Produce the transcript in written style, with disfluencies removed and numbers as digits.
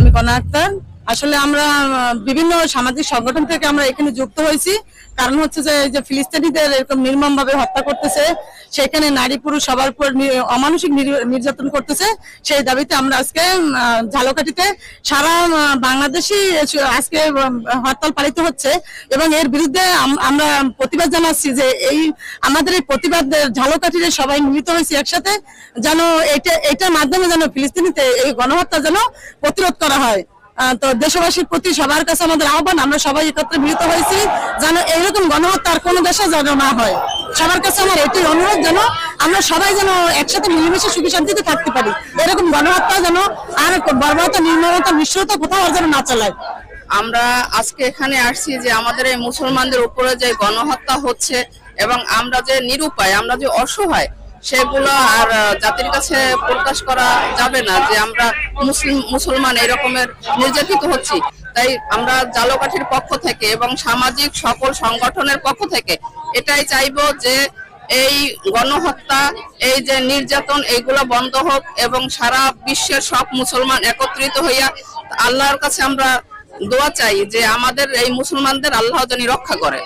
আমি কনা আক্তার। আসলে আমরা বিভিন্ন সামাজিক সংগঠন থেকে আমরা এখানে যুক্ত হয়েছি। কারণ হচ্ছে যে ফিলিস্তিনিদের এরকম নির্মম ভাবে হত্যা করতেছে, সেখানে নারী পুরুষ সবার উপর অমানসিক নির্যাতন করতেছে। সেই দাবিতে আমরা আজকে ঝালকাঠিতে সারা বাংলাদেশই আজকে হরতাল পালিত হচ্ছে এবং এর বিরুদ্ধে আমরা প্রতিবাদ জানাচ্ছি যে এই আমাদের এই প্রতিবাদ ঝালকাঠিতে সবাই মিলিত হয়েছে একসাথে, যেন এটার মাধ্যমে যেন ফিলিস্তিনিতে এই গণহত্যা যেন প্রতিরোধ করা হয়। তো দেশবাসীর প্রতি সবার কাছে আমাদের আহ্বান, আমরা সবাই একত্রে মিলিত হয়েছি যেন এইরকম গণহত্যা আর কোনো দেশে যেন না হয়। সবার কাছে আমার এটি অনুরোধ যেন আমরা সবাই যেন একসাথে মিলেমিশে সুখী শান্তিতে থাকতে পারি, এরকম গণহত্যা যেন আর বর্বরতা নির্মমতা নিষ্ঠুরতা কোথাও আর যেন না চালায়। আমরা আজকে এখানে আসছি যে আমাদের এই মুসলমানদের উপরে যে গণহত্যা হচ্ছে এবং আমরা যে নিরুপায়, আমরা যে অসহায়, সেগুলো আর জাতির কাছে প্রকাশ করা যাবে না যে আমরা মুসলমান এই রকমের নির্যাতিত হচ্ছি। তাই আমরা ঝালকাঠির পক্ষ থেকে এবং সামাজিক সকল সংগঠনের পক্ষ থেকে এটাই চাইবো যে এই গণহত্যা, এই যে নির্যাতন, এইগুলো বন্ধ হোক এবং সারা বিশ্বের সব মুসলমান একত্রিত হইয়া আল্লাহর কাছে আমরা দোয়া চাই যে আমাদের এই মুসলমানদের আল্লাহ যেন রক্ষা করে।